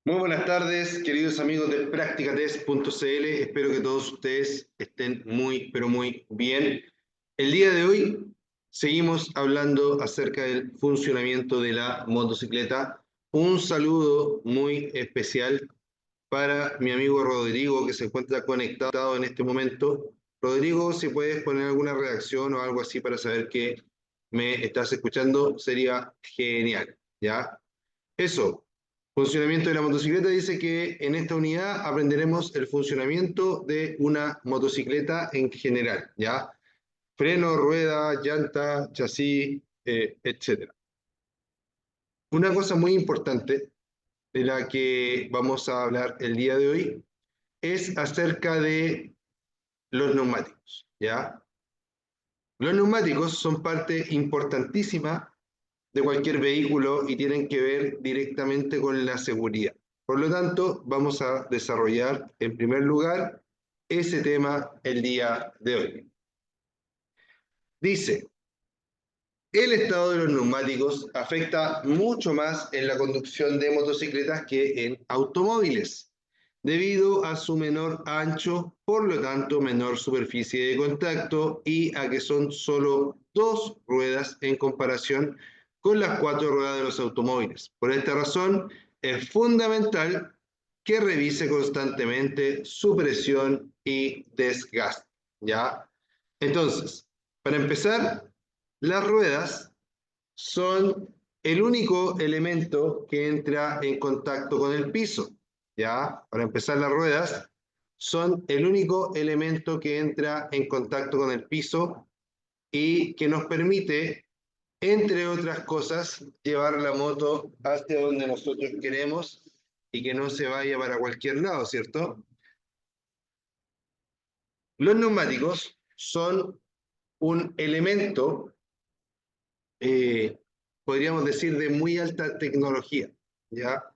Muy buenas tardes, queridos amigos de Practicatest.cl. Espero que todos ustedes estén muy, pero muy bien. El día de hoy seguimos hablando acerca del funcionamiento de la motocicleta. Un saludo muy especial para mi amigo Rodrigo, que se encuentra conectado en este momento. Rodrigo, si puedes poner alguna reacción o algo así para saber que me estás escuchando, sería genial, ¿ya? Eso, funcionamiento de la motocicleta dice que en esta unidad aprenderemos el funcionamiento de una motocicleta en general, ¿ya? Freno, rueda, llanta, chasis, etc. Una cosa muy importante de la que vamos a hablar el día de hoy es acerca de los neumáticos, ¿ya? Los neumáticos son parte importantísima de cualquier vehículo y tienen que ver directamente con la seguridad. Por lo tanto, vamos a desarrollar en primer lugar ese tema el día de hoy. Dice, el estado de los neumáticos afecta mucho más en la conducción de motocicletas que en automóviles, debido a su menor ancho, por lo tanto menor superficie de contacto y a que son solo dos ruedas en comparación con las cuatro ruedas de los automóviles. Por esta razón, es fundamental que revise constantemente su presión y desgaste, ¿ya? Entonces, para empezar, las ruedas son el único elemento que entra en contacto con el piso, ¿ya? Para empezar, las ruedas son el único elemento que entra en contacto con el piso y que nos permite, entre otras cosas, llevar la moto hacia donde nosotros queremos y que no se vaya para cualquier lado, ¿cierto? Los neumáticos son un elemento, eh, podríamos decir, de muy alta tecnología, ¿ya?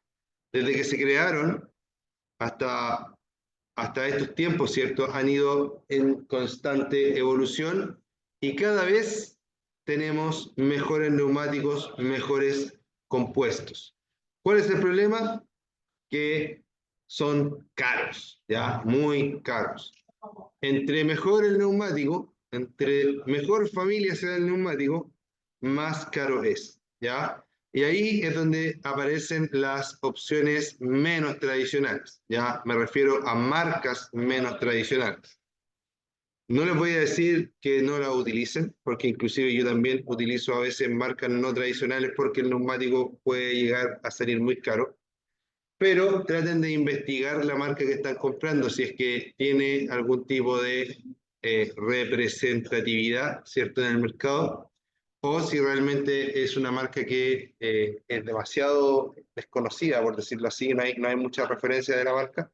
Desde que se crearon hasta, hasta estos tiempos, ¿cierto? Han ido en constante evolución y cada vez tenemos mejores neumáticos, mejores compuestos. ¿Cuál es el problema? Que son caros, ¿ya? Muy caros. Entre mejor el neumático, entre mejor familia sea el neumático, más caro es, ¿ya? Y ahí es donde aparecen las opciones menos tradicionales, ¿ya? Me refiero a marcas menos tradicionales. No les voy a decir que no la utilicen, porque inclusive yo también utilizo a veces marcas no tradicionales porque el neumático puede llegar a salir muy caro, pero traten de investigar la marca que están comprando, si es que tiene algún tipo de representatividad, ¿cierto?, en el mercado, o si realmente es una marca que es demasiado desconocida, por decirlo así, no hay mucha referencia de la marca.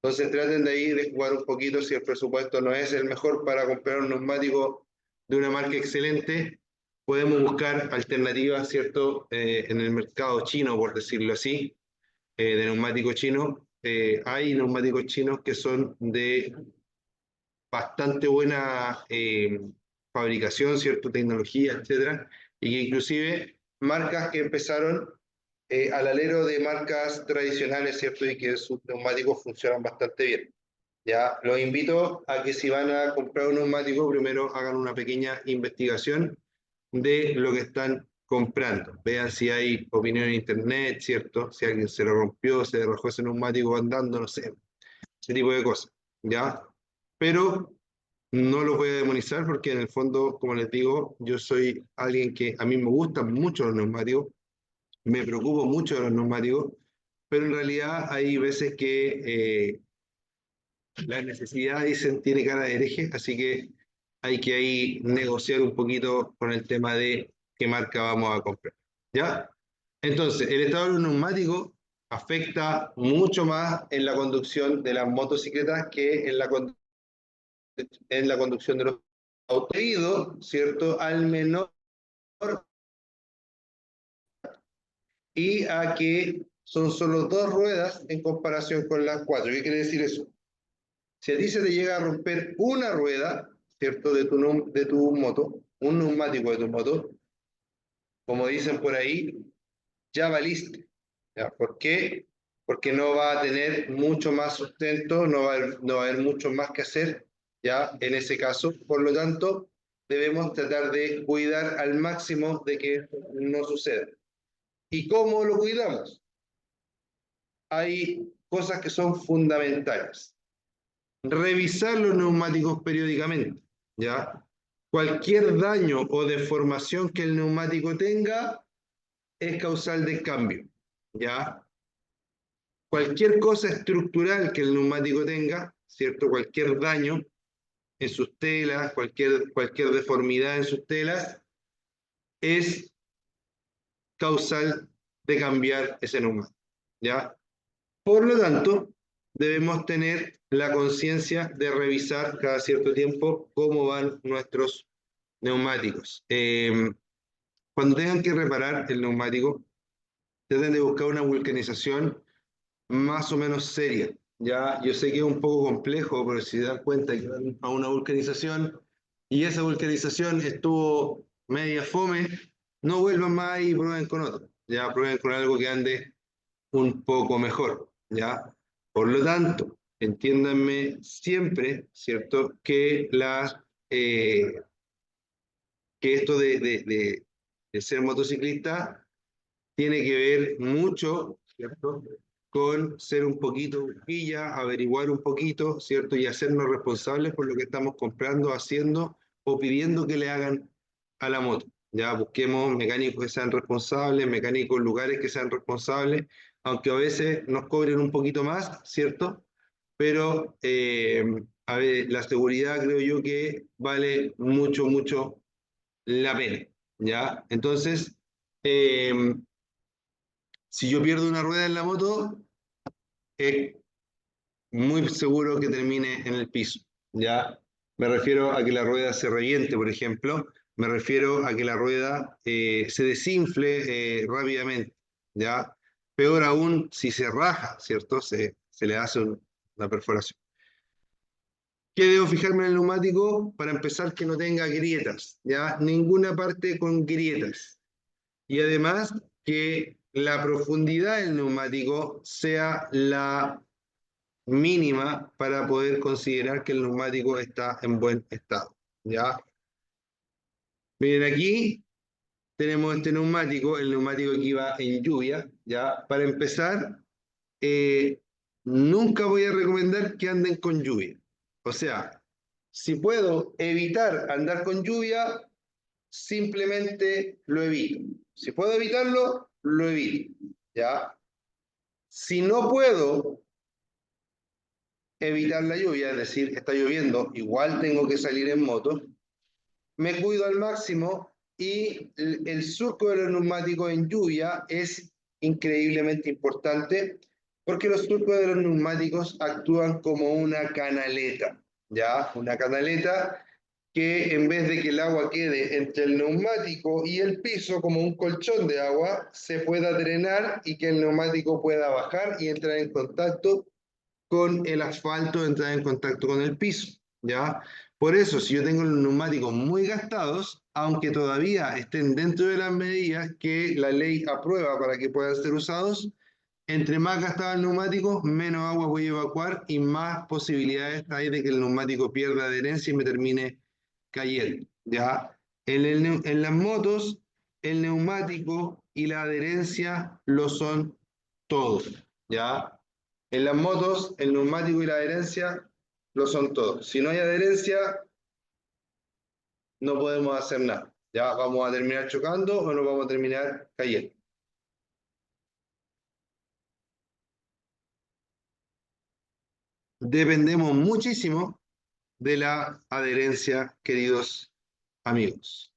Entonces traten de ahí de jugar un poquito si el presupuesto no es el mejor para comprar un neumático de una marca excelente. Podemos buscar alternativas, ¿cierto?, en el mercado chino, por decirlo así, de neumáticos chinos. Hay neumáticos chinos que son de bastante buena fabricación, cierta tecnología, etcétera, y que inclusive marcas que empezaron al alero de marcas tradicionales, ¿cierto? Y que sus neumáticos funcionan bastante bien. Ya, los invito a que si van a comprar un neumático, primero hagan una pequeña investigación de lo que están comprando. Vean si hay opinión en internet, ¿cierto? Si alguien se lo rompió, se le rajó ese neumático andando, no sé, ese tipo de cosas, ¿ya? Pero no los voy a demonizar porque en el fondo, como les digo, yo soy alguien que a mí me gustan mucho los neumáticos, me preocupo mucho de los neumáticos, pero en realidad hay veces que la necesidad, dicen, tiene cara de hereje, así que hay que ahí negociar un poquito con el tema de qué marca vamos a comprar, ¿ya? Entonces, el estado de los neumáticos afecta mucho más en la conducción de las motocicletas que en la conducción de los autos, debido, ¿cierto?, al menor y a que son solo dos ruedas en comparación con las cuatro. ¿Qué quiere decir eso? Si a ti se te llega a romper una rueda, ¿cierto?, de tu moto, un neumático de tu moto, como dicen por ahí, ya valiste. ¿Ya? ¿Por qué? porque no va a tener mucho más sustento, no va a haber mucho más que hacer, ya, en ese caso. Por lo tanto, debemos tratar de cuidar al máximo de que no suceda. ¿Y cómo lo cuidamos? Hay cosas que son fundamentales. Revisar los neumáticos periódicamente, ¿ya? Cualquier daño o deformación que el neumático tenga es causal del cambio, ¿ya? Cualquier cosa estructural que el neumático tenga, ¿cierto? Cualquier daño en sus telas, cualquier deformidad en sus telas, es causal de cambiar ese neumático, ¿ya? Por lo tanto, debemos tener la conciencia de revisar cada cierto tiempo cómo van nuestros neumáticos. Cuando tengan que reparar el neumático, traten de buscar una vulcanización más o menos seria. Ya, yo sé que es un poco complejo, pero si se dan cuenta que van a una vulcanización y esa vulcanización estuvo media fome, no vuelvan más y prueben con otro. Ya, prueben con algo que ande un poco mejor. Ya, por lo tanto, entiéndanme siempre, ¿cierto? Que esto de ser motociclista tiene que ver mucho, ¿cierto? Con ser un poquito busquilla, averiguar un poquito, ¿cierto? Y hacernos responsables por lo que estamos comprando, haciendo o pidiendo que le hagan a la moto. Ya busquemos mecánicos que sean responsables, mecánicos lugares que sean responsables, aunque a veces nos cobren un poquito más, ¿cierto? Pero a ver, la seguridad creo yo que vale mucho, mucho la pena, ¿ya? Entonces, eh, si yo pierdo una rueda en la moto, es muy seguro que termine en el piso, ¿ya? Me refiero a que la rueda se reviente, por ejemplo, me refiero a que la rueda se desinfle rápidamente, ¿ya? Peor aún si se raja, ¿cierto? Se le hace una perforación. ¿Qué debo fijarme en el neumático? Para empezar, que no tenga grietas, ¿ya? Ninguna parte con grietas. Y además, que la profundidad del neumático sea la mínima para poder considerar que el neumático está en buen estado. ¿Ya? Miren, aquí tenemos este neumático, el neumático que iba en lluvia. ¿Ya? Para empezar, eh, nunca voy a recomendar que anden con lluvia. O sea, si puedo evitar andar con lluvia, simplemente lo evito. Si puedo evitarlo, lo evito. ¿Ya? Si no puedo evitar la lluvia, es decir, está lloviendo, igual tengo que salir en moto, me cuido al máximo y el surco de los neumáticos en lluvia es increíblemente importante porque los surcos de los neumáticos actúan como una canaleta, ¿ya? Una canaleta que en vez de que el agua quede entre el neumático y el piso como un colchón de agua, se pueda drenar y que el neumático pueda bajar y entrar en contacto con el asfalto, entrar en contacto con el piso, ¿ya? Por eso, si yo tengo los neumáticos muy gastados, aunque todavía estén dentro de las medidas que la ley aprueba para que puedan ser usados, entre más gastado el neumático, menos agua voy a evacuar y más posibilidades hay de que el neumático pierda adherencia y me termine cayendo, ¿ya? En las motos, el neumático y la adherencia lo son todos, ¿ya? En las motos, el neumático y la adherencia lo son todos. Si no hay adherencia, no podemos hacer nada. Ya vamos a terminar chocando o nos vamos a terminar cayendo. Dependemos muchísimo de la adherencia, queridos amigos.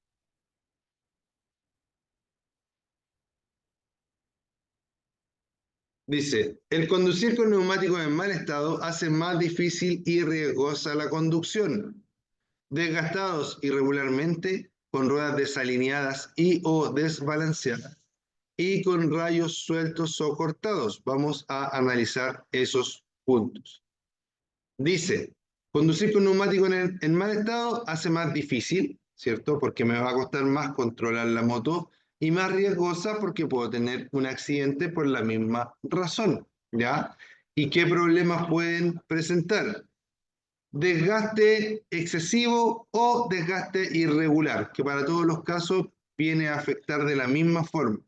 Dice, el conducir con neumáticos en mal estado hace más difícil y riesgosa la conducción. Desgastados irregularmente, con ruedas desalineadas y o desbalanceadas, y con rayos sueltos o cortados. Vamos a analizar esos puntos. Dice, conducir con neumático en mal estado hace más difícil, ¿cierto? Porque me va a costar más controlar la moto y más riesgosa porque puedo tener un accidente por la misma razón, ¿ya? ¿Y qué problemas pueden presentar? Desgaste excesivo o desgaste irregular, que para todos los casos viene a afectar de la misma forma.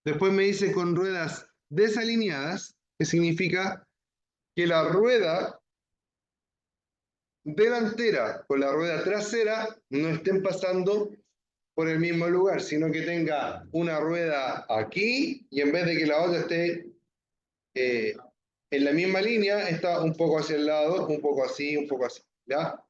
Después me dice con ruedas desalineadas, que significa que la rueda delantera con la rueda trasera no estén pasando por el mismo lugar, sino que tenga una rueda aquí y en vez de que la otra esté en la misma línea, está un poco hacia el lado, un poco así, un poco así, ¿ya?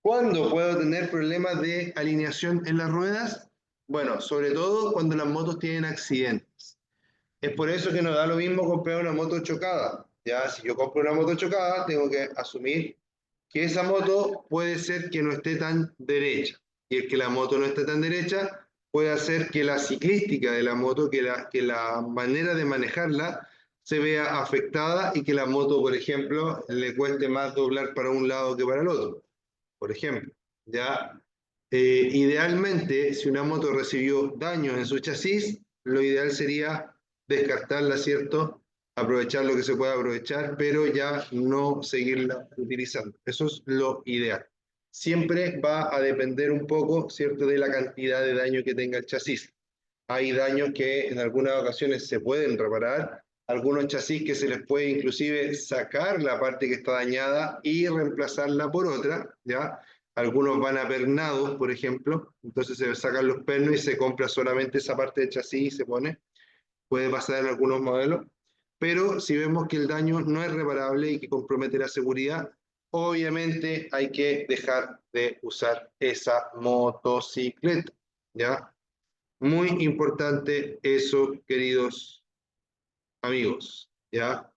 ¿Cuándo puedo tener problemas de alineación en las ruedas? Bueno, sobre todo cuando las motos tienen accidentes. Es por eso que nos da lo mismo comprar una moto chocada. Ya, si yo compro una moto chocada, tengo que asumir que esa moto puede ser que no esté tan derecha. Y el que la moto no esté tan derecha puede hacer que la ciclística de la moto, que la manera de manejarla se vea afectada y que la moto, por ejemplo, le cueste más doblar para un lado que para el otro. Por ejemplo, ya idealmente, si una moto recibió daños en su chasis, lo ideal sería descartarla, ¿cierto? Aprovechar lo que se pueda aprovechar, pero ya no seguirla utilizando. Eso es lo ideal. Siempre va a depender un poco, ¿cierto?, de la cantidad de daño que tenga el chasis. Hay daños que en algunas ocasiones se pueden reparar, algunos chasis que se les puede inclusive sacar la parte que está dañada y reemplazarla por otra, ¿ya? Algunos van apernados, por ejemplo, entonces se sacan los pernos y se compra solamente esa parte del chasis y se pone. Puede pasar en algunos modelos, pero si vemos que el daño no es reparable y que compromete la seguridad, obviamente hay que dejar de usar esa motocicleta, ¿ya? Muy importante eso, queridos amigos, ¿ya?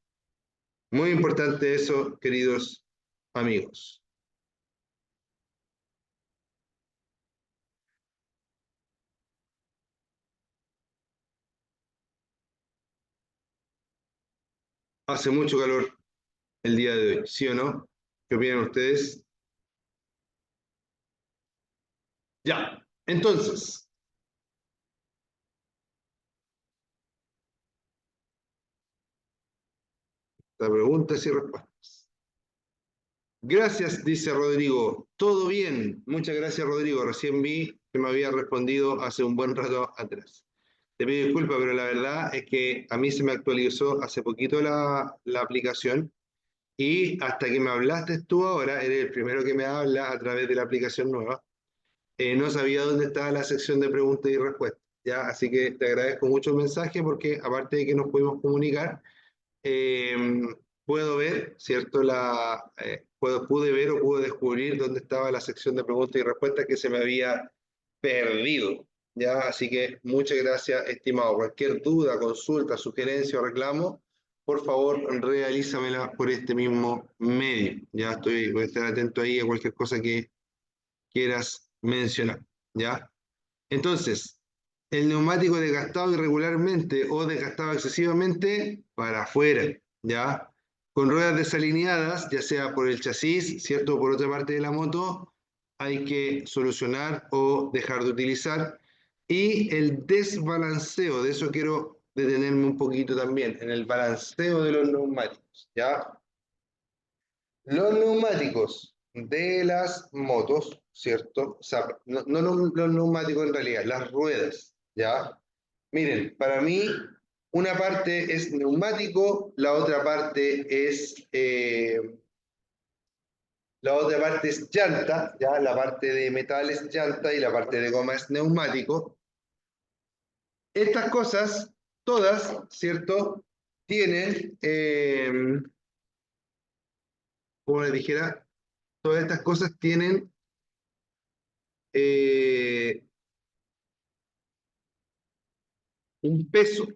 Muy importante eso, queridos amigos. Hace mucho calor el día de hoy, ¿sí o no? ¿Qué opinan ustedes? Ya, entonces, la preguntas y respuestas. Gracias, dice Rodrigo. Todo bien. Muchas gracias, Rodrigo. Recién vi que me había respondido hace un buen rato atrás. Te pido disculpas, pero la verdad es que a mí se me actualizó hace poquito la aplicación. Y hasta que me hablaste tú ahora, eres el primero que me habla a través de la aplicación nueva. No sabía dónde estaba la sección de preguntas y respuestas, ¿ya? Así que te agradezco mucho el mensaje porque aparte de que nos pudimos comunicar, eh, puedo ver, ¿cierto? Pude ver o pude descubrir dónde estaba la sección de preguntas y respuestas que se me había perdido, ¿ya? Así que muchas gracias, estimado. Cualquier duda, consulta, sugerencia o reclamo, por favor, realízamela por este mismo medio. Ya voy a estar atento ahí a cualquier cosa que quieras mencionar, ¿ya? Entonces, el neumático desgastado irregularmente o desgastado excesivamente, para afuera, ¿ya? Con ruedas desalineadas, ya sea por el chasis, ¿cierto? O por otra parte de la moto, hay que solucionar o dejar de utilizar. Y el desbalanceo, de eso quiero detenerme un poquito también, en el balanceo de los neumáticos, ¿ya? Los neumáticos de las motos, ¿cierto? O sea, no los neumáticos en realidad, las ruedas, ¿ya? Miren, para mí una parte es neumático, la otra parte es llanta, ¿ya? La parte de metal es llanta y la parte de goma es neumático. Estas cosas, todas, ¿cierto? Tienen, como les dijera, todas estas cosas tienen eh, un peso,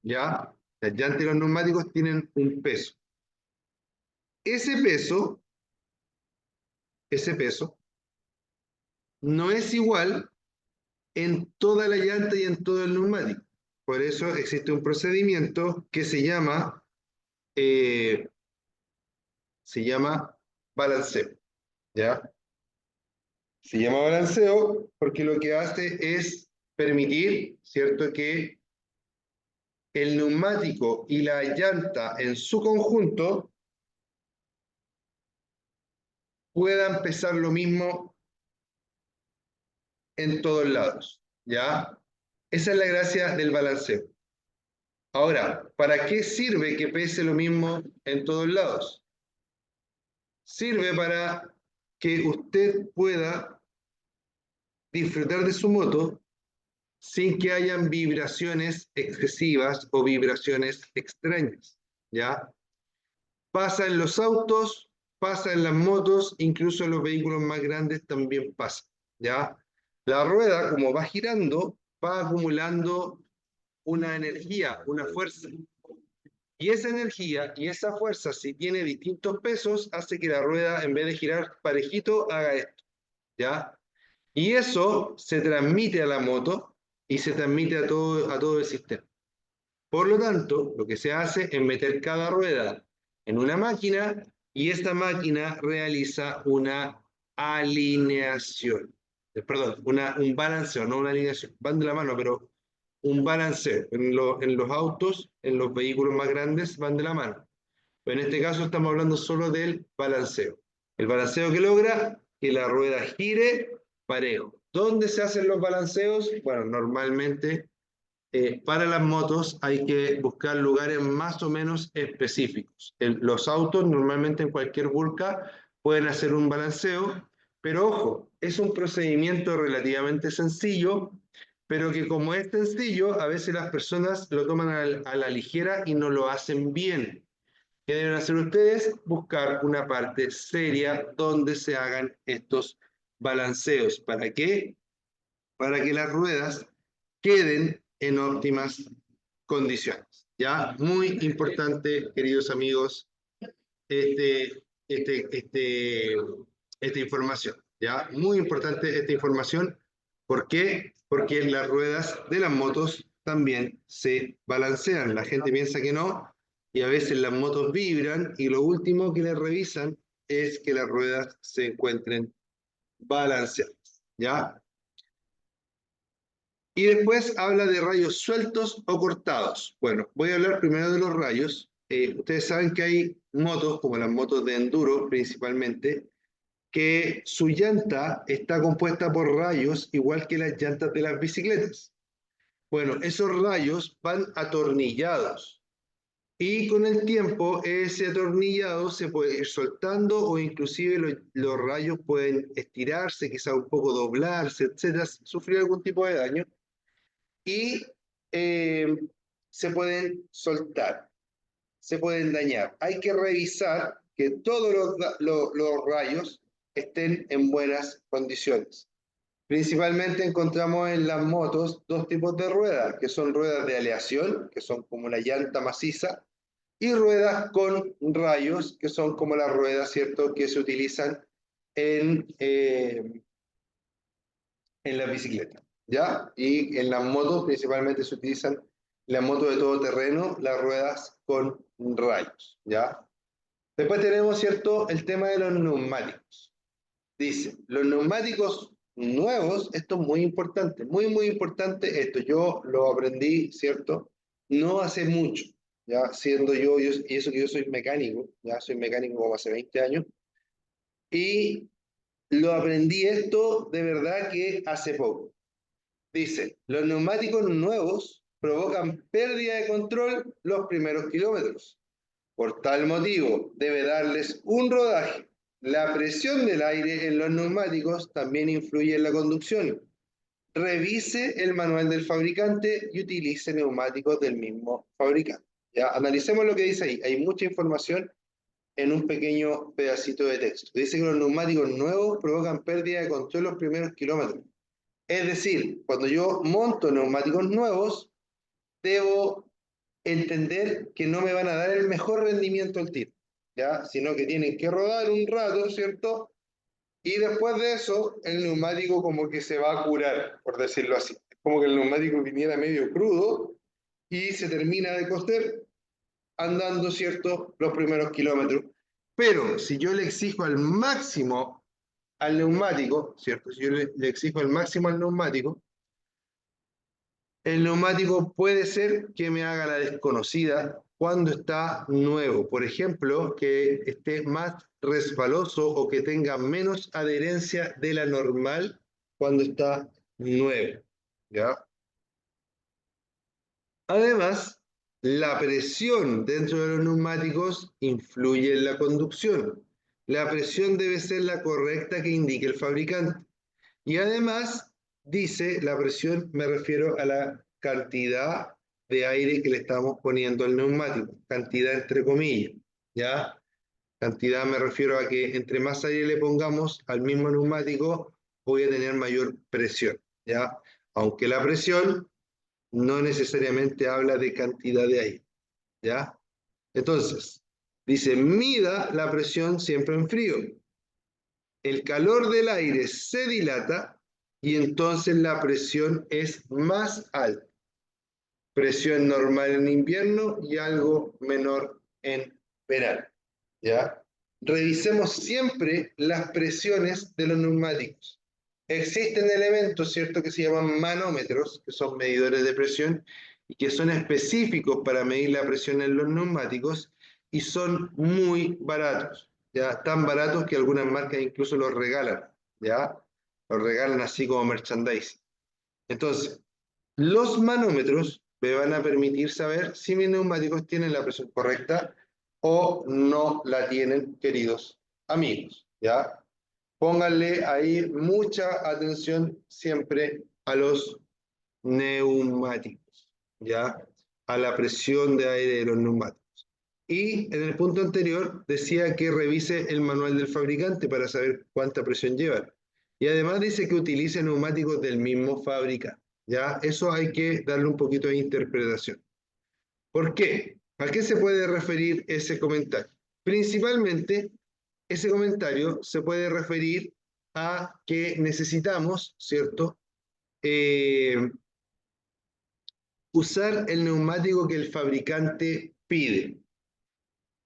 ¿ya? Las llantas y los neumáticos tienen un peso. Ese peso, ese peso, no es igual en toda la llanta y en todo el neumático. Por eso existe un procedimiento que eh, se llama balanceo, ¿ya? Se llama balanceo porque lo que hace es permitir, ¿cierto?, que el neumático y la llanta en su conjunto puedan pesar lo mismo en todos lados, ¿ya? Esa es la gracia del balanceo. Ahora, ¿para qué sirve que pese lo mismo en todos lados? Sirve para que usted pueda disfrutar de su moto sin que hayan vibraciones excesivas o vibraciones extrañas, ¿ya? Pasa en los autos, pasa en las motos, incluso en los vehículos más grandes también pasa, ¿ya? La rueda, como va girando, va acumulando una energía, una fuerza. Y esa energía y esa fuerza, si tiene distintos pesos, hace que la rueda, en vez de girar parejito, haga esto, ¿ya? Y eso se transmite a la moto y se transmite a todo el sistema. Por lo tanto, lo que se hace es meter cada rueda en una máquina y esta máquina realiza una alineación. Perdón, un balanceo, no una alineación. Van de la mano, pero un balanceo. En los autos, en los vehículos más grandes, van de la mano. Pero en este caso estamos hablando solo del balanceo. El balanceo que logra que la rueda gire parejo. ¿Dónde se hacen los balanceos? Bueno, normalmente para las motos hay que buscar lugares más o menos específicos. Los autos normalmente en cualquier vulca pueden hacer un balanceo, pero ojo, es un procedimiento relativamente sencillo, pero que como es sencillo, a veces las personas lo toman a la ligera y no lo hacen bien. ¿Qué deben hacer ustedes? Buscar una parte seria donde se hagan estos balanceos. ¿Para qué? Para que las ruedas queden en óptimas condiciones. ¿Ya? Muy importante, queridos amigos, este, este, este, esta información. ¿Ya? Muy importante esta información. ¿Por qué? Porque las ruedas de las motos también se balancean. La gente piensa que no, y a veces las motos vibran, y lo último que les revisan es que las ruedas se encuentren balanceadas. ¿Ya? Y después habla de rayos sueltos o cortados. Bueno, voy a hablar primero de los rayos. Ustedes saben que hay motos, como las motos de enduro principalmente, que su llanta está compuesta por rayos igual que las llantas de las bicicletas. Bueno, esos rayos van atornillados y con el tiempo ese atornillado se puede ir soltando o inclusive los rayos pueden estirarse, quizá un poco doblarse, etcétera, sufrir algún tipo de daño y eh, se pueden soltar, se pueden dañar. Hay que revisar que todos los rayos estén en buenas condiciones. Principalmente encontramos en las motos dos tipos de ruedas, que son ruedas de aleación, que son como una llanta maciza, y ruedas con rayos, que son como las ruedas, ¿cierto?, que se utilizan en la bicicleta, ¿ya? Y en las motos principalmente se utilizan las motos de todo terreno, las ruedas con rayos, ¿ya? Después tenemos, ¿cierto?, el tema de los neumáticos. Dice, los neumáticos nuevos, esto es muy importante esto. Yo lo aprendí, ¿cierto? No hace mucho, ya siendo yo, y eso que yo soy mecánico, ya soy mecánico como hace 20 años, y lo aprendí esto de verdad que hace poco. Dice, los neumáticos nuevos provocan pérdida de control los primeros kilómetros. Por tal motivo, debe darles un rodaje. La presión del aire en los neumáticos también influye en la conducción. Revise el manual del fabricante y utilice neumáticos del mismo fabricante. Ya, analicemos lo que dice ahí. Hay mucha información en un pequeño pedacito de texto. Dice que los neumáticos nuevos provocan pérdida de control los primeros kilómetros. Es decir, cuando yo monto neumáticos nuevos, debo entender que no me van a dar el mejor rendimiento al tiro, ¿ya? Sino que tienen que rodar un rato, ¿cierto? Y después de eso, el neumático como que se va a curar, por decirlo así. Es como que el neumático viniera medio crudo y se termina de coser andando, ¿cierto?, los primeros kilómetros. Pero si yo le exijo al máximo al neumático, ¿cierto? Si yo le exijo al máximo al neumático, El neumático puede ser que me haga la desconocida cuando está nuevo. Por ejemplo, que esté más resbaloso o que tenga menos adherencia de la normal cuando está nuevo. ¿Ya? Además, la presión dentro de los neumáticos influye en la conducción. La presión debe ser la correcta que indique el fabricante. Y además, dice la presión, me refiero a la cantidad de aire que le estamos poniendo al neumático. Cantidad entre comillas, ¿ya? Cantidad me refiero a que entre más aire le pongamos al mismo neumático, voy a tener mayor presión, ¿ya? Aunque la presión no necesariamente habla de cantidad de aire, ¿ya? Entonces, dice, mida la presión siempre en frío. El calor del aire se dilata y entonces la presión es más alta. Presión normal en invierno y algo menor en verano, ¿ya? Revisemos siempre las presiones de los neumáticos. Existen elementos, ¿cierto?, que se llaman manómetros, que son medidores de presión y que son específicos para medir la presión en los neumáticos y son muy baratos, ¿ya? Tan baratos que algunas marcas incluso los regalan, ¿ya? Los regalan así como merchandising. Entonces, los manómetros me van a permitir saber si mis neumáticos tienen la presión correcta o no la tienen, queridos amigos, ¿ya? Pónganle ahí mucha atención siempre a los neumáticos, ¿ya? A la presión de aire de los neumáticos. Y en el punto anterior decía que revise el manual del fabricante para saber cuánta presión lleva. Y además dice que utilice neumáticos del mismo fabricante, ¿ya? Eso hay que darle un poquito de interpretación. ¿Por qué? ¿A qué se puede referir ese comentario? Principalmente, ese comentario se puede referir a que necesitamos, ¿cierto? Usar el neumático que el fabricante pide.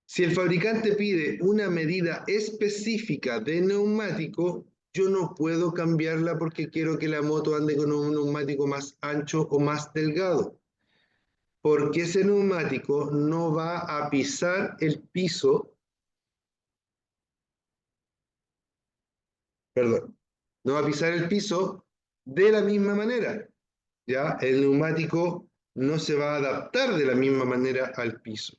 Si el fabricante pide una medida específica de neumático, yo no puedo cambiarla porque quiero que la moto ande con un neumático más ancho o más delgado. Porque ese neumático no va a pisar el piso, perdón, no va a pisar el piso de la misma manera, ¿ya? El neumático no se va a adaptar de la misma manera al piso.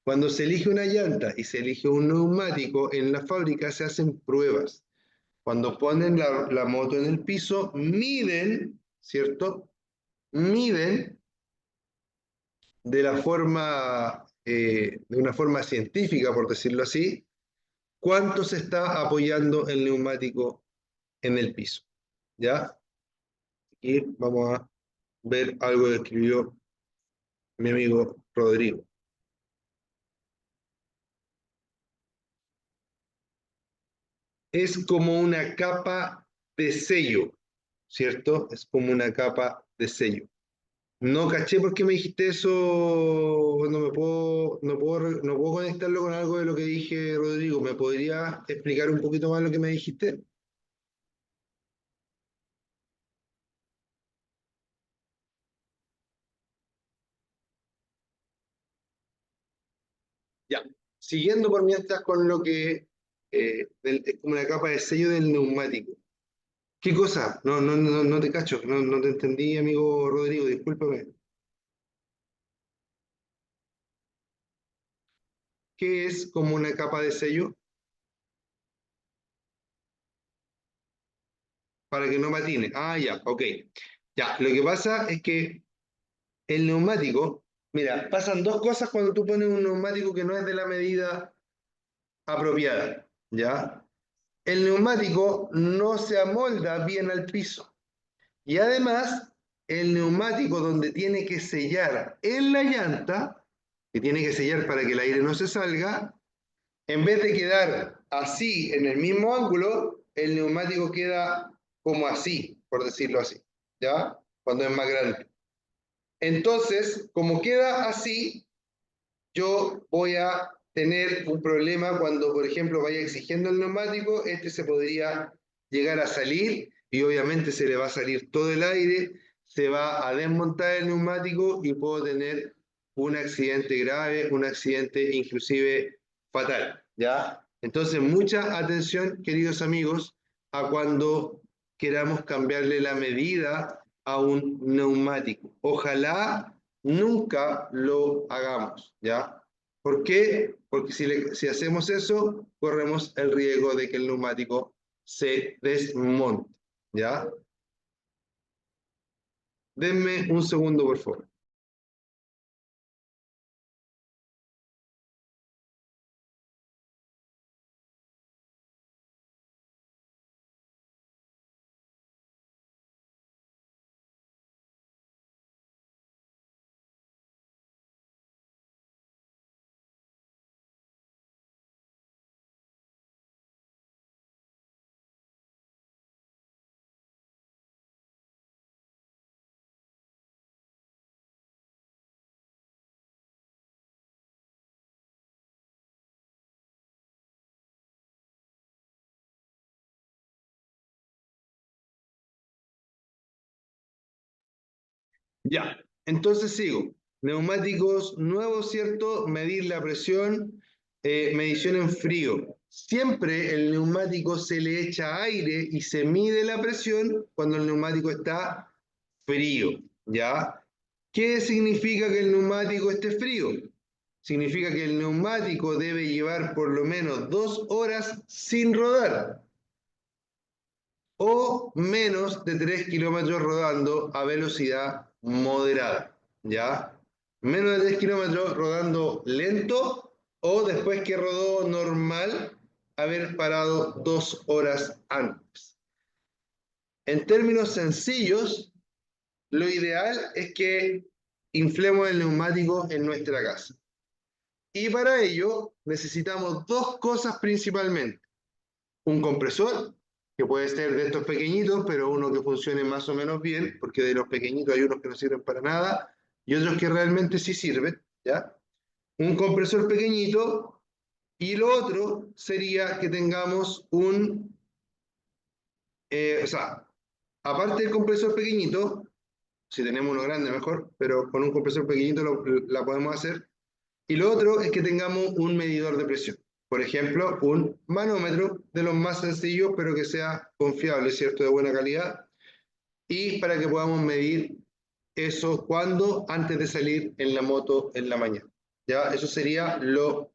Cuando se elige una llanta y se elige un neumático, en la fábrica se hacen pruebas. Cuando ponen la moto en el piso, miden, ¿cierto? Miden de una forma científica, por decirlo así, cuánto se está apoyando el neumático en el piso, ¿ya? Y vamos a ver algo que escribió mi amigo Rodrigo. Es como una capa de sello, ¿cierto? Es como una capa de sello. No caché por qué me dijiste eso, no puedo conectarlo con algo de lo que dije, Rodrigo. ¿Me podría explicar un poquito más lo que me dijiste? Ya. Siguiendo por mientras con lo que es como una capa de sello del neumático. ¿Qué cosa? No te cacho, no te entendí, amigo Rodrigo, discúlpame. ¿Qué es como una capa de sello? Para que no patine. Ah, ya, ok. Ya, lo que pasa es que el neumático, mira, pasan dos cosas cuando tú pones un neumático que no es de la medida apropiada, ¿ya? El neumático no se amolda bien al piso. Y además, el neumático donde tiene que sellar en la llanta, que tiene que sellar para que el aire no se salga, en vez de quedar así en el mismo ángulo, el neumático queda como así, por decirlo así, ¿ya? Cuando es más grande. Entonces, como queda así, yo voy a tener un problema cuando, por ejemplo, vaya exigiendo el neumático, este se podría llegar a salir y obviamente se le va a salir todo el aire, se va a desmontar el neumático y puedo tener un accidente grave, un accidente inclusive fatal, ¿ya? Entonces, mucha atención, queridos amigos, a cuando queramos cambiarle la medida a un neumático. Ojalá nunca lo hagamos, ¿ya? ¿Por qué? Porque si hacemos eso, corremos el riesgo de que el neumático se desmonte, ¿ya? Denme un segundo, por favor. Ya, entonces sigo. Neumáticos nuevos, ¿cierto? Medir la presión, medición en frío. Siempre el neumático se le echa aire y se mide la presión cuando el neumático está frío, ¿ya? ¿Qué significa que el neumático esté frío? Significa que el neumático debe llevar por lo menos 2 horas sin rodar o menos de 3 kilómetros rodando a velocidad moderada, ¿ya? Menos de 3 kilómetros rodando lento o después que rodó normal, haber parado 2 horas antes. En términos sencillos, lo ideal es que inflemos el neumático en nuestra casa. Y para ello necesitamos dos cosas principalmente. Un compresor, que puede ser de estos pequeñitos, pero uno que funcione más o menos bien, porque de los pequeñitos hay unos que no sirven para nada y otros que realmente sí sirven, ¿ya? Un compresor pequeñito, y lo otro sería que tengamos o sea, aparte del compresor pequeñito, si tenemos uno grande mejor, pero con un compresor pequeñito la podemos hacer. Y lo otro es que tengamos un medidor de presión. Por ejemplo, un manómetro de los más sencillos, pero que sea confiable, ¿cierto? De buena calidad. Y para que podamos medir eso cuando, antes de salir en la moto en la mañana. ¿Ya? Eso sería lo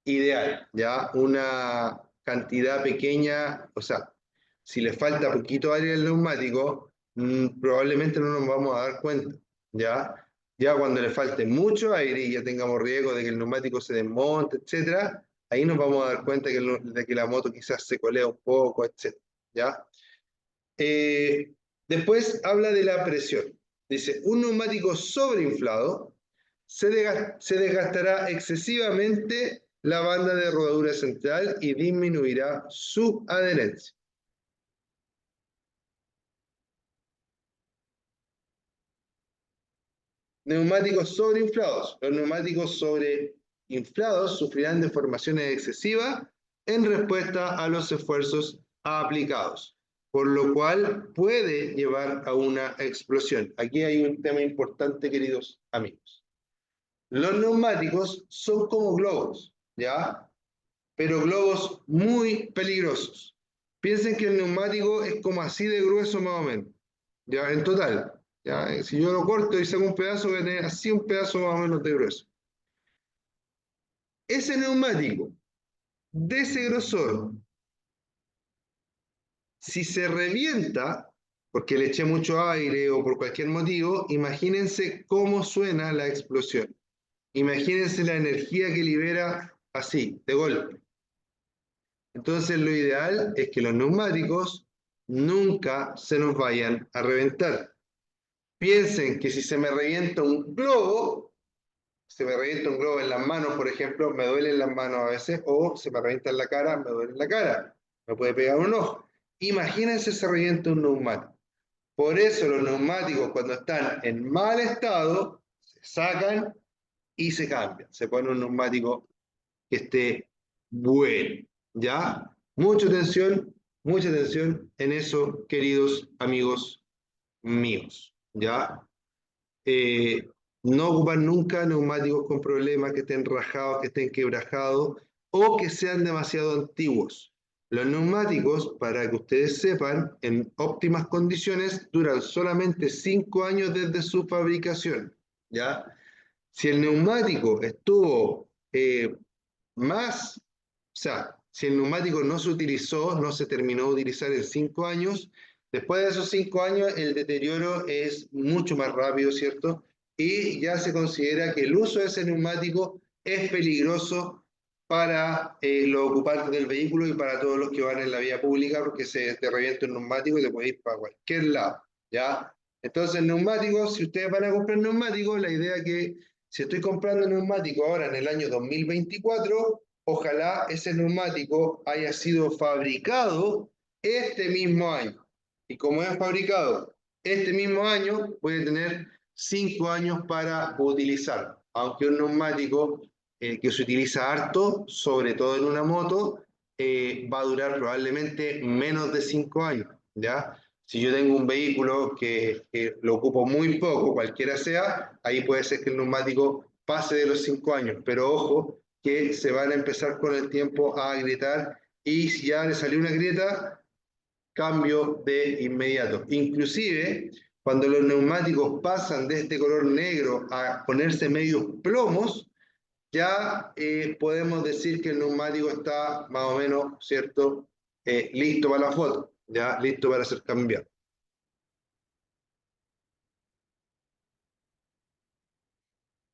ideal, ¿ya? Una cantidad pequeña, o sea, si le falta poquito aire al neumático, probablemente no nos vamos a dar cuenta, ¿ya? Ya cuando le falte mucho aire y ya tengamos riesgo de que el neumático se desmonte, etcétera, ahí nos vamos a dar cuenta de que la moto quizás se colea un poco, etcétera, ¿ya? Eh, Después habla de la presión. Dice, un neumático sobreinflado se desgastará excesivamente la banda de rodadura central y disminuirá su adherencia. Neumáticos sobreinflados. Los neumáticos sobreinflados sufrirán deformaciones excesivas en respuesta a los esfuerzos aplicados, por lo cual puede llevar a una explosión. Aquí hay un tema importante, queridos amigos. Los neumáticos son como globos, ¿ya? Pero globos muy peligrosos. Piensen que el neumático es como así de grueso más o menos, ¿ya? En total. ¿Ya? Si yo lo corto y saco un pedazo, voy a tener así un pedazo más o menos de grueso. Ese neumático, de ese grosor, si se revienta, porque le eché mucho aire o por cualquier motivo, imagínense cómo suena la explosión. Imagínense la energía que libera así, de golpe. Entonces lo ideal es que los neumáticos nunca se nos vayan a reventar. Piensen que si se me revienta un globo, se me revienta un globo en las manos, por ejemplo, me duelen las manos a veces, o se me revienta en la cara, me duele en la cara, me puede pegar un ojo. Imagínense se revienta un neumático. Por eso los neumáticos cuando están en mal estado, se sacan y se cambian. Se pone un neumático que esté bueno, ¿ya? Mucha atención en eso, queridos amigos míos. ¿ya? Eh, no ocupar nunca neumáticos con problemas, que estén rajados, que estén quebrajados o que sean demasiado antiguos. Los neumáticos, para que ustedes sepan, en óptimas condiciones duran solamente 5 años desde su fabricación, ¿ya? Si el neumático estuvo más, o sea, si el neumático no se utilizó, no se terminó de utilizar en 5 años, después de esos 5 años el deterioro es mucho más rápido, ¿cierto? Y ya se considera que el uso de ese neumático es peligroso para los ocupantes del vehículo y para todos los que van en la vía pública, porque se te revienta un neumático y te puede ir para cualquier lado, ¿ya? Entonces, neumáticos, si ustedes van a comprar neumáticos, la idea es que si estoy comprando neumático ahora en el año 2024, ojalá ese neumático haya sido fabricado este mismo año. Y como es fabricado este mismo año, voy a tener 5 años para utilizar. Aunque un neumático que se utiliza harto, sobre todo en una moto, va a durar probablemente menos de 5 años, ¿ya? Si yo tengo un vehículo que lo ocupo muy poco, cualquiera sea, ahí puede ser que el neumático pase de los 5 años, pero ojo que se van a empezar con el tiempo a agrietar y si ya le salió una grieta, cambio de inmediato. Inclusive, cuando los neumáticos pasan de este color negro a ponerse medios plomos, ya podemos decir que el neumático está más o menos, ¿cierto? Listo para la foto, ya listo para ser cambiado.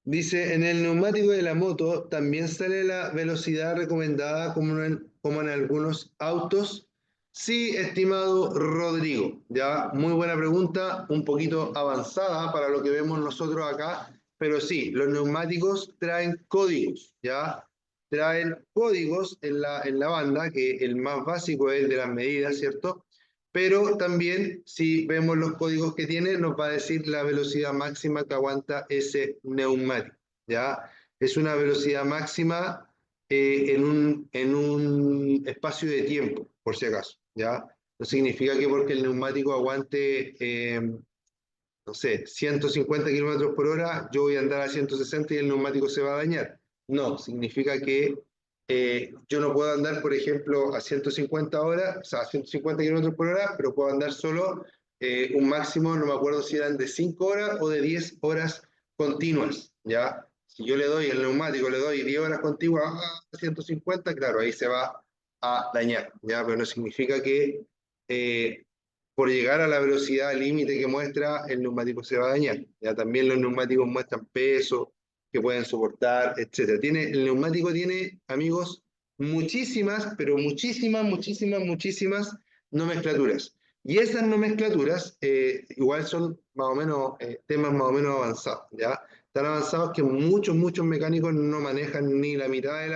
Dice, en el neumático de la moto también sale la velocidad recomendada como en algunos autos. Sí, estimado Rodrigo, ya muy buena pregunta, un poquito avanzada para lo que vemos nosotros acá, pero sí, los neumáticos traen códigos, ya traen códigos en la banda, que el más básico es el de las medidas, ¿cierto? Pero también si vemos los códigos que tiene, nos va a decir la velocidad máxima que aguanta ese neumático, ¿ya? Es una velocidad máxima en un espacio de tiempo, por si acaso, ¿ya? No significa que porque el neumático aguante, no sé, 150 kilómetros por hora, yo voy a andar a 160 y el neumático se va a dañar. No, significa que yo no puedo andar, por ejemplo, a 150 horas, o sea, a 150 kilómetros por hora, pero puedo andar solo un máximo, no me acuerdo si eran de 5 horas o de 10 horas continuas, ¿ya? Si yo le doy el neumático, le doy 10 horas continuas a 150, claro, ahí se va a dañar, ¿ya? Pero no significa que por llegar a la velocidad límite que muestra, el neumático se va a dañar. Ya también los neumáticos muestran peso que pueden soportar, etcétera. El neumático tiene, amigos, muchísimas, pero muchísimas, muchísimas, muchísimas nomenclaturas. Y esas nomenclaturas igual son más o menos temas más o menos avanzados, ¿ya? Tan avanzados que muchos, muchos mecánicos no manejan ni la mitad de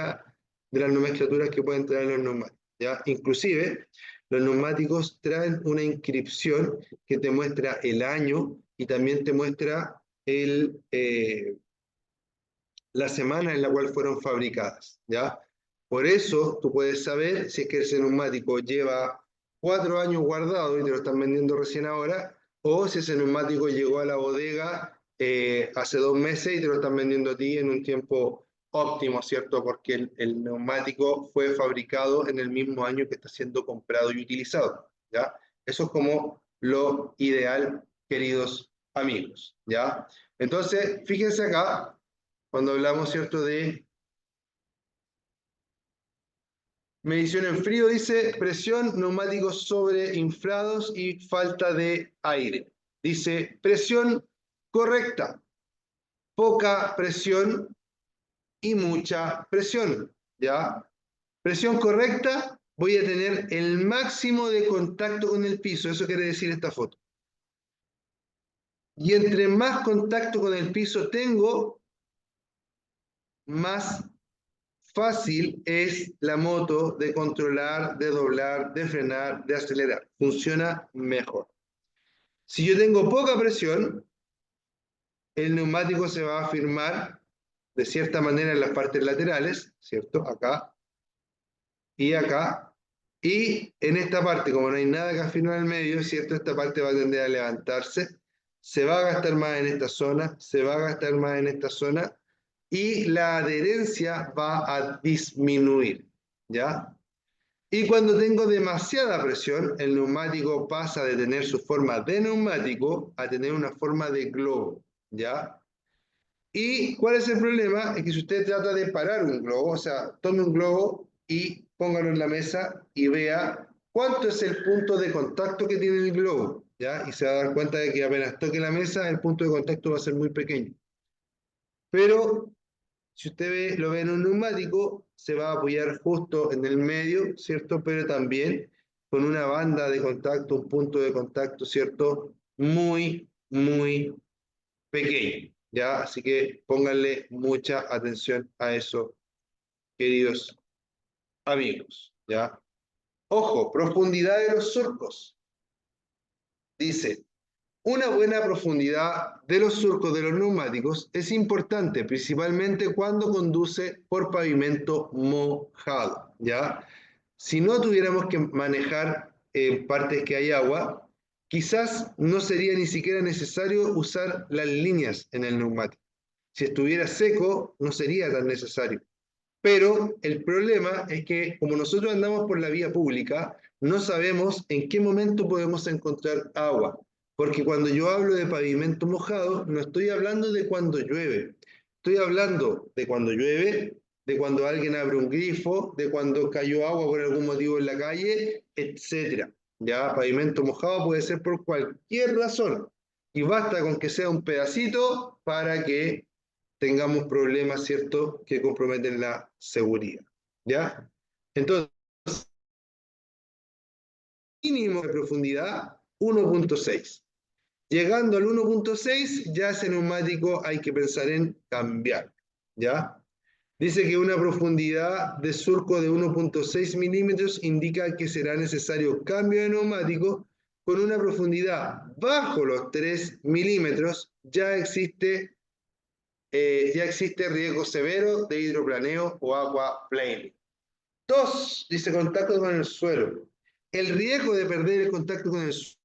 las nomenclaturas que pueden traer los neumáticos, ¿ya? Inclusive, los neumáticos traen una inscripción que te muestra el año y también te muestra la semana en la cual fueron fabricadas, ¿ya? Por eso tú puedes saber si es que ese neumático lleva 4 años guardado y te lo están vendiendo recién ahora, o si ese neumático llegó a la bodega hace 2 meses y te lo están vendiendo a ti en un tiempo óptimo, ¿cierto? Porque el neumático fue fabricado en el mismo año que está siendo comprado y utilizado, ¿ya? Eso es como lo ideal, queridos amigos, ¿ya? Entonces, fíjense acá, cuando hablamos, ¿cierto?, de medición en frío, dice presión, neumáticos sobreinflados y falta de aire. Dice presión correcta, poca presión y mucha presión, ¿ya? Presión correcta, voy a tener el máximo de contacto con el piso, eso quiere decir esta foto. Y entre más contacto con el piso tengo, más fácil es la moto de controlar, de doblar, de frenar, de acelerar. Funciona mejor. Si yo tengo poca presión, el neumático se va a afirmar de cierta manera en las partes laterales, ¿cierto? Acá y acá. Y en esta parte, como no hay nada que afirmar en el medio, ¿cierto? Esta parte va a tender a levantarse, se va a gastar más en esta zona, se va a gastar más en esta zona, y la adherencia va a disminuir, ¿ya? Y cuando tengo demasiada presión, el neumático pasa de tener su forma de neumático a tener una forma de globo, ¿ya? ¿Y cuál es el problema? Es que si usted trata de parar un globo, o sea, tome un globo y póngalo en la mesa y vea cuánto es el punto de contacto que tiene el globo, ¿ya? Y se va a dar cuenta de que apenas toque la mesa, el punto de contacto va a ser muy pequeño. Pero si usted lo ve en un neumático, se va a apoyar justo en el medio, ¿cierto? Pero también con una banda de contacto, un punto de contacto, ¿cierto? Muy, muy pequeño, ¿ya? Así que pónganle mucha atención a eso, queridos amigos, ¿ya? Ojo, profundidad de los surcos. Dice, una buena profundidad de los surcos de los neumáticos es importante, principalmente cuando conduce por pavimento mojado, ¿ya? Si no tuviéramos que manejar partes que hay agua, quizás no sería ni siquiera necesario usar las líneas en el neumático. Si estuviera seco, no sería tan necesario. Pero el problema es que como nosotros andamos por la vía pública, no sabemos en qué momento podemos encontrar agua. Porque cuando yo hablo de pavimento mojado, no estoy hablando de cuando llueve. Estoy hablando de cuando llueve, de cuando alguien abre un grifo, de cuando cayó agua por algún motivo en la calle, etc. Ya, pavimento mojado puede ser por cualquier razón. Y basta con que sea un pedacito para que tengamos problemas, ¿cierto?, que comprometen la seguridad, ¿ya? Entonces, mínimo de profundidad, 1.6. Llegando al 1.6, ya ese neumático hay que pensar en cambiar, ¿ya? Dice que una profundidad de surco de 1.6 milímetros indica que será necesario cambio de neumático. Con una profundidad bajo los 3 milímetros ya existe riesgo severo de hidroplaneo o aquaplaning. 2, dice contacto con el suelo. El riesgo de perder el contacto con el suelo